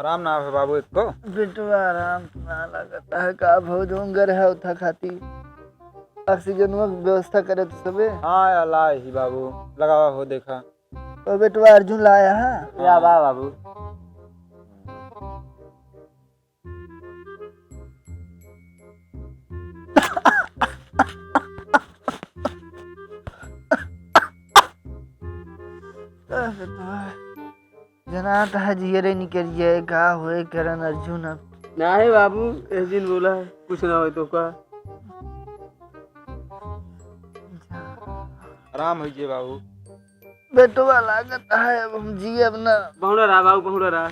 आराम ना है बाबू इसको। बिटवा आराम ना लगता है का भौजोंगर है उठा खाती ऑक्सीजन व्यवस्था करे तो सबे। हाँ अल्लाह ही बाबू लगावा हो देखा। तो बेटवा अर्जुन लाया है या वाह बाबू। जना है जियरे निकल जाए का हुए करण अर्जुन अब ना है बाबू एजिन बोला है कुछ ना हो तो का आराम होइए बाबू। बेटवा लागत है अब हम जिए अब ना। बहुड़ा रहा बाबू बहुड़ा रहा।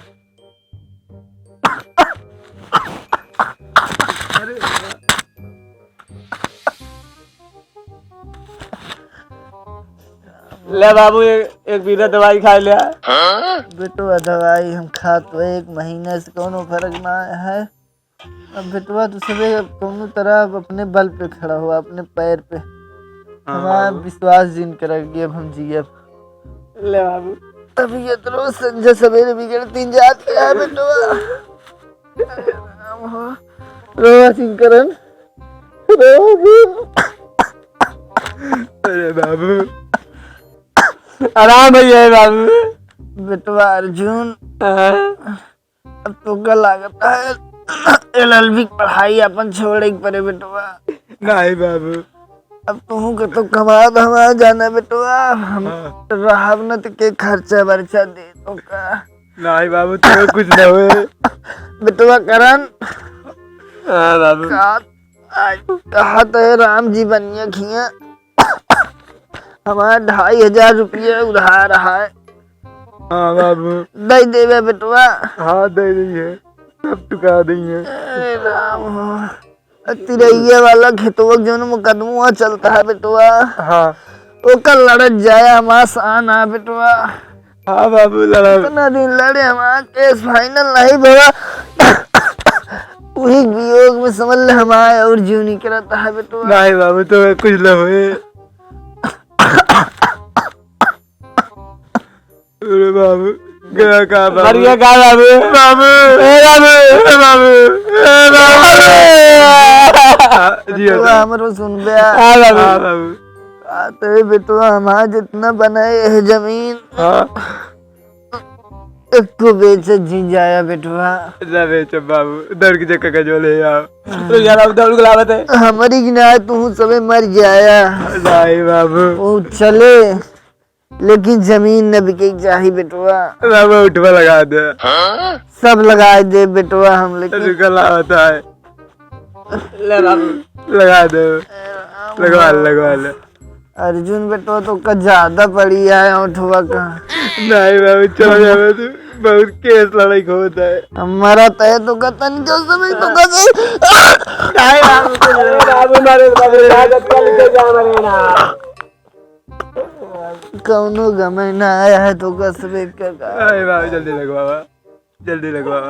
ले बाबू एक बीरा दवाई खा लिया। बेटवा दवाई हम खा तो 1 महीने से कोनो फर्क ना है। अब बेटवा तो सबे कोनो तरह अपने बल पे खड़ा हुआ अपने पैर पे। हमारा विश्वास जिन कर गया अब हम जिए। ले बाबू तबीयत रोज संजय सवेरे बिगड़ती जाती है बेटवा। रोवा सिंकरन अरे बाबू आराम है बाबू। बेटवा अर्जुन अब तो का लागत है LLB की पढ़ाई अपन छोड़े के पड़े बेटवा। नहीं बाबू अब तू के तो कमा धमा जाना बेटवा। हम रहब न तो के खर्चा वर्चा दे तो का। नहीं बाबू तो कुछ ना हुए। बेटवा करण हाँ बाबू कहा तो है राम जी बनिया खिया हमारा 2500 रुपये उधार है। हाँ बाबू दे देवे बेटवा। हाँ दे देंगे सब चुका देंगे। अरे राम तिरैया वाला खेतवा जो मुकदमा चलता है बेटवा। हाँ ओकर लड़त जाए हमारा शान है बेटवा। हाँ बाबू लड़ा इतना दिन लड़े हमारा केस फाइनल नहीं भरा। वही वियोग में समझ ले हमारा और जीव नहीं करता है बेटवा। नहीं बाबू तो कुछ ना हुए। अरे बाबू गया का बाबू मर गया का बाबू बाबू बाबू जी हमरो सुन बे। हाँ बाबू आते बेटवा हमारा जितना बनाए है जमीन एक तो बेच जी जाया बेटवा। बेचो बाबू दौड़ की जगह का जो ले आओ तो यार अब दौड़ गुलाबत है हमारी गिनाए तू सबे मर जाया। नहीं बाबू वो चले लेकिन जमीन न बिके चाहिए बेटवा। बाबू उठवा लगा दे सब लगाए दे बेटवा हम लेकिन गला होता है। ले बाबू लगा दो लगवा ले। अर्जुन बेटवा तो का ज्यादा पड़ी है उठवा का। नहीं बाबू चलो जावे तू बहुत केस लड़ाई होता है। हमारा तय तो का तन जो समय तो का नहीं बाबू मारे बाबू लागत का लेके जा मरे ना कौनो गमे ना आया है तो का सबे का। अरे बाबू जल्दी लगवा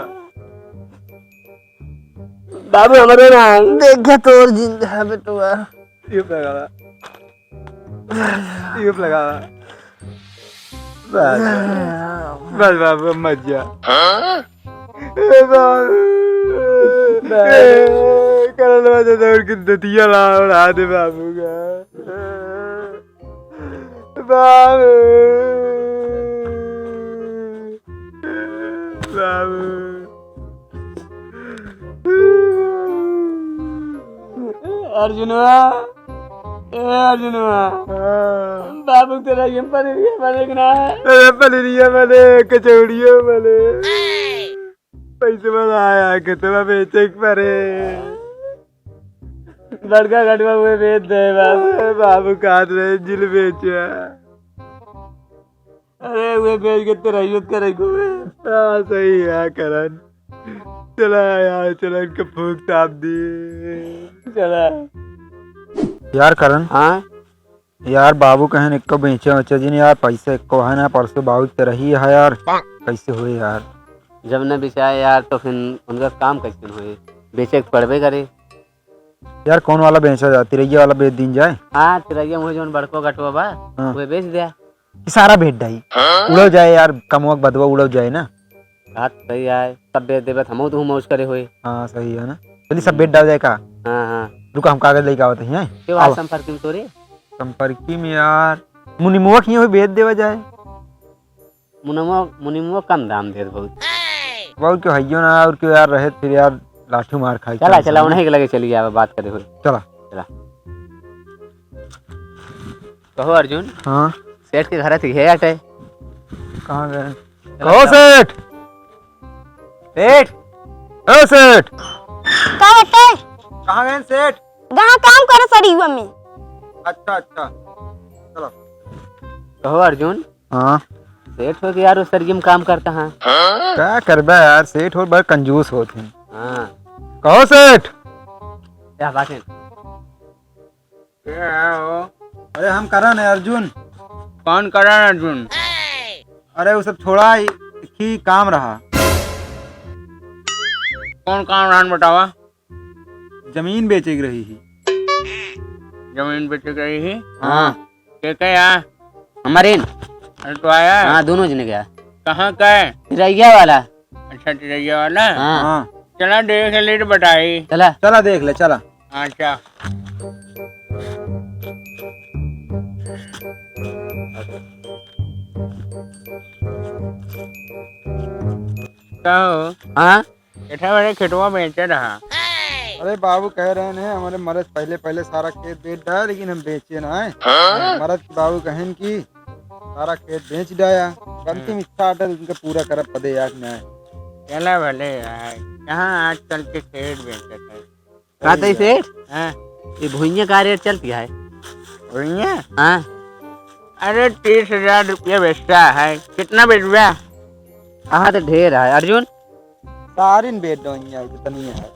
बाबू हमारे ना देखा तो और जिंदा है बेटवा। यूप लगा बस बाबू मत जा। करण वजह दौड़ के दतिया ला उड़ा दे बाबू का बाबू बाबू अर्जुनवा बाबू तेरा ये पनीरिया बने ना पनीरिया बने कचौड़ियों बने पैसे बनाया कितना बेचे परे बड़का गटवा हुए बेच दे बाबू काट रहे जिल बेचा। अरे वे बेच के तेरा यूज करेगा। हाँ सही है करण चला यार चला इनका फूक ताप दी चला यार करण। हाँ यार बाबू कहे इक्को बेचे वचे जी यार पैसे इक्को है ना परसों बाबू तेरा ही है यार कैसे हुए यार। जब न बेचाए यार तो फिर उनका काम कैसे हुए बेचे पड़बे करे। यार कौन वाला बेचा जाए तिरैया वाला बेच दिन जाए। हाँ तिरैया मुझे जो बड़को गटवा बा हाँ। वो बेच दिया सारा भेट डाई उड़ो जाए यार कमवक बदवा उड़ो जाए ना। बात सही है, सब बेच देवे हमो तो मौज करे हुए। हाँ सही है ना, चलिए सब बेच डाल जाए का। हाँ हाँ रुका हम कागज लेके आवत हैं। क्यों आज संपर्क में तोरे संपर्की में यार मुनिमुआ की हुई बेच देवा जाए। मुनिमो कम दाम दे बहुत। बहुत क्यों हइयो ना और क्यों यार रहे फिर यार लाठी मार खाई। चला उन्हीं के लगे चली जाए बात करे हुए। चला कहो अर्जुन। हाँ सेठ के घर थी है अटे कहाँ गए? कहो सेठ। सेठ ओ सेठ का बेटे कहाँ गए सेठ? जहाँ काम करे सरीवा में। अच्छा अच्छा चलो। कहो अर्जुन। हाँ सेठ हो यार उस सरगी में काम करता है। क्या करबा यार, सेठ हो बड़े कंजूस होते हैं। हाँ कहो सेठ। क्या बात है? क्या हो? अरे हम करण है अर्जुन। कौन करण अर्जुन? अरे वो सब छोड़ा ही काम रहा। कौन काम रहन बतावा? जमीन बेचे रही ही। जमीन बेच गई ही? हाँ के क्या? हमारे अरे तो आया? हाँ दोनों जने गया। कहाँ का है? तिरैया वाला। अच्छा तिरैया वाला? हाँ हाँ चला देख ले तो बताई। चला चला देख ले चला। अच्छा कहो हाँ इतना बड़े खेतवा बेचे रहा। अरे बाबू कह रहे हैं हमारे मरद पहले सारा खेत बेच डाया लेकिन हम बेचे ना है। मरद बाबू कहन की सारा खेत बेच डाया, अंतिम इच्छा अटल उनका पूरा करब पदे याद न। चला भले यार, कहाँ आजकल के खेत बेचते थे। कहते सेठ हाँ ये भुइया का रेट चलती है। भैया हाँ अरे 30,000 रुपया बेचता है। कितना बेच गया? हाँ तो ढेर है अर्जुन। सारी बेच दो कितनी है।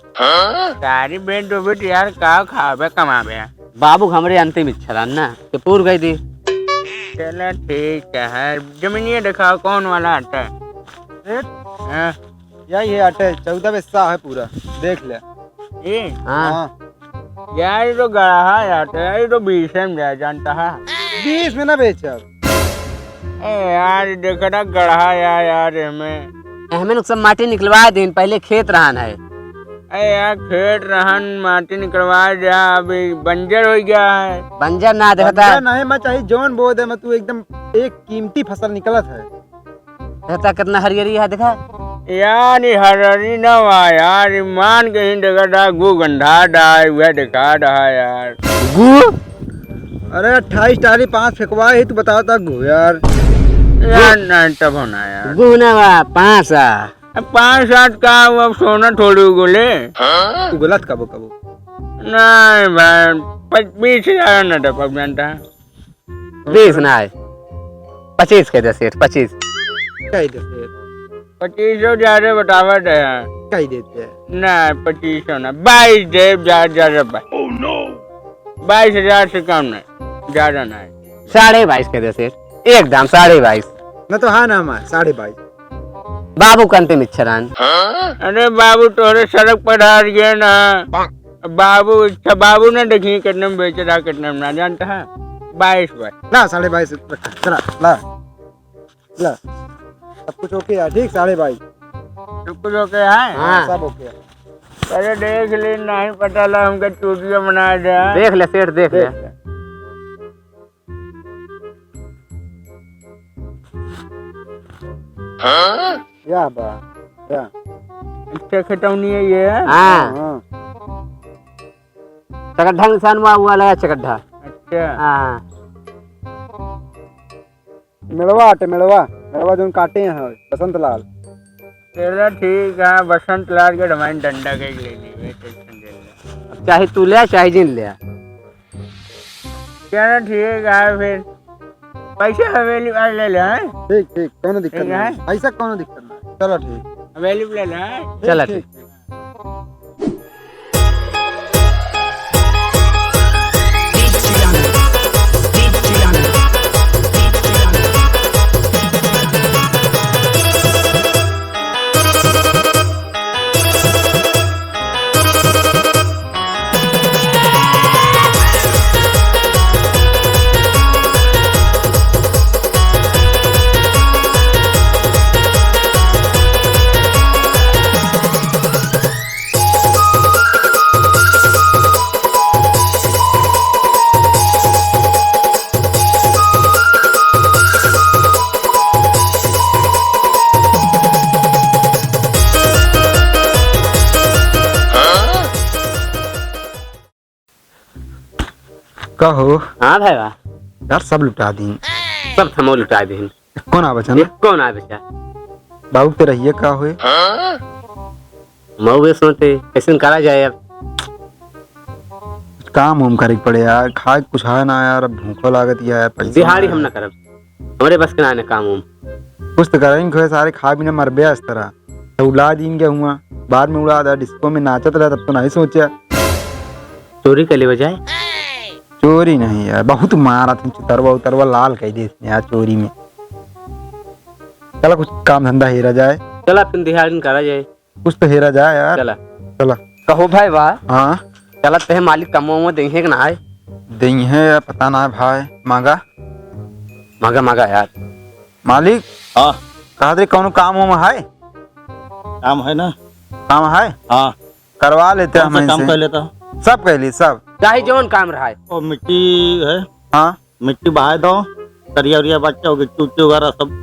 सारी बेच दो बेट यार, का खावे कमावे। बाबू हमरे अंतिम इच्छा ना तो पूर गई थी। चला ठीक है, जमीनिए दिखाओ कौन वाला आटा है? सेठ हाँ, यही है अटे 14 हिस्सा है पूरा, देख ले। ये हाँ यार ये तो गड़ा है आटा, ये तो 20 में जाए जानता है। 20 में ना बेचब। ए यार देखा ना गड़ा यार हमें। हमें सब माटी निकलवा दिन पहले खेत रहन है। अरे यार खेत रहन माटी निकलवा जा, अभी बंजर हो गया है। बंजर ना देखता बंजर नहीं मैं चाहिए जौन बो दे मैं तू एकदम एक कीमती फसल निकलत है। देखता कितना हरियरी है देखा। यार ये हररी ना हुआ यार, मान के ही देखा था गु गंधा डाय वह दिखा रहा यार। गु अरे 28 टाली 5 फेंकवा ही तू बताओ था गो यार। यार नहीं तब होना यार। गु ना वा 5 5-7 का वो सोना थोड़ी उगले। तू गलत कबो कबो। नहीं भाई 20,000 न था पब जानता है। 20 ना है 25 के दे सेठ 25। कही देते 2500 ज्यादा बतावा थे यार। कही देते नहीं 2500 ना 22 दे ज्यादा 22,000 से कम नहीं, ज्यादा नहीं। 22.5 के दे सेठ एकदम 22.5। न तो हाँ ना मैं 22.5। बाबू का अंतिम इच्छा रहन। अरे बाबू तोरे सड़क पर हार गए ना। बाबू अच्छा बाबू ने देखी कितने में बेच रहा कितने में ना जानता है। 22 ला 22.5 रखा चला ला ला सब कुछ ओके यार ठीक 22.5 कुछ ओके है। हाँ सब ओके है। अरे देख ले नहीं पता ला हमका चूतिया बना दे। देख ले सेठ देख ले। या बा या अच्छा खटौनी है ये। हाँ हाँ चकड्ढा निशान हुआ लगा चकड्ढा। अच्छा हाँ मेड़वा जो काटे हैं बसंत लाल। चलो ठीक है, बसंत लाल के हमारी डंडा के लेनी है, टेंशन ले ले। चाहे तू ले चाहे जिन ले। चलो ठीक है फिर पैसे हवेली वाले ले ले। ठीक ठीक कोनो दिक्कत ठीक है। नहीं ऐसा कोनो दिक्कत नहीं। चलो ठीक हवेली ले ले। चला ठीक। कहो हाँ भाई वाह यार सब लुटा दी सब थमो लुटा दे कौन आ बचन कौन आए बच्चा बाबू तेरा ये का हुए मऊ सोचते कैसे करा जाए अब काम उम करे के पड़े यार खाए कुछ है ना यार अब भूखो लागत यार पैसा दिहाड़ी हम ना करब हमारे बस के ना है काम उम कुछ तो करेंगे सारे खा भी ना मर बे इस तरह तो उड़ा दिन क्या हुआ बाद में उड़ा था डिस्को में नाचत रहा तब तो नहीं सोचा चोरी कर ले बजाय चोरी नहीं यार बहुत मारा था चितरवा उतरवा लाल कह दे इसने यार चोरी में चला कुछ काम धंधा हेरा जाए चला फिर दिहाड़ी में करा जाए कुछ तो हेरा जाए यार चला चला कहो भाई वाह हाँ चला ते मालिक कमो देंगे कि ना आए देंगे है यार पता ना है भाई मांगा मांगा मांगा यार मालिक हाँ कहा दे कौन काम वाम है काम है ना काम है हाँ करवा लेते हैं कौन सा हम काम इनसे कर लेता हूँ सब कह ली सब चाहे जौन काम रहा है और मिट्टी है हाँ मिट्टी बहा दो करिया उरिया बच्चा हो गया चूचे वगैरह सब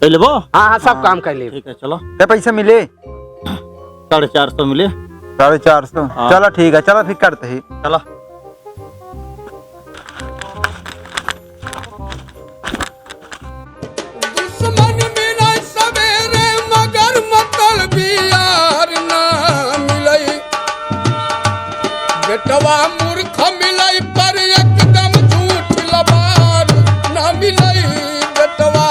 कर ले वो हाँ हाँ सब काम कर ले ठीक है चलो क्या पैसा मिले 450 मिले 450 हाँ। चलो ठीक है चलो फिर करते ही चलो दुश्मन बिना सवेरे मगर मतलब यार ना मिलई बेटवा मूर्ख मिलई पर एकदम झूठ लबार ना मिलई बेटवा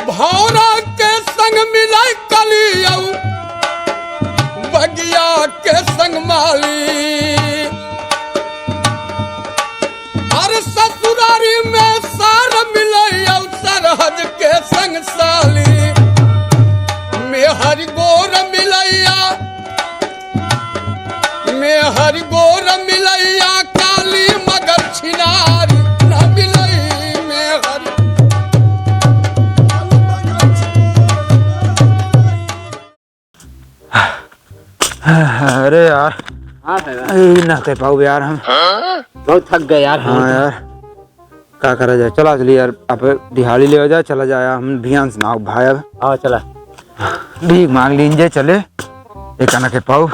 भौरा के संग मिलई कलियौ बगिया के संग माली और ससुरारी में सार मिलई सरहद के संग साली में हरि गोर मिलैया में हरि गोर मिलैया काली मगर छिनारी न मिलई में हरि अरे यार हाँ भाई वाह ना कह पाओ यार हम बहुत थक गए यार हाँ यार क्या करा जाए चला चलिए यार अब दिहाड़ी ले जाए चला जाए हम ध्यान से ना भाई अब आओ चला भीख मांग लीजिए चले एक ना कह पाओ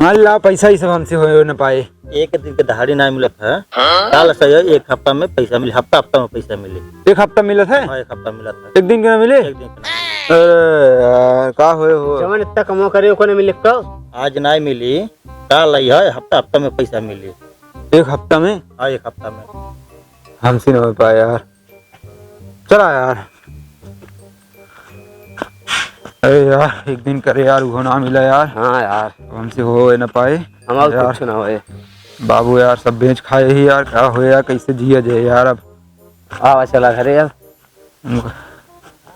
मान ला पैसा ही सब हमसे हो न पाए एक दिन के दहाड़ी ना मिलत है काल सही है एक हफ्ता में पैसा मिले हफ्ता हफ्ता में पैसा मिले एक हफ्ता मिला था हाँ एक हफ्ता मिलत है एक दिन के ना मिले एक दिन के अरे यार का हो जवन इतना कमो करे ओको ने मिले को आज ना मिली काल आई है हफ्ता हफ्ता में पैसा मिले एक हफ्ता में हाँ एक हफ्ता में हमसे न हो पाया यार चला यार अरे यार एक दिन करे यार वो ना मिला यार हाँ यार हमसे हो न पाए हम और यार। कुछ ना होए बाबू यार सब बेच खाए ही यार क्या हो यार कैसे जिया जाए यार अब आवा चला घरे अब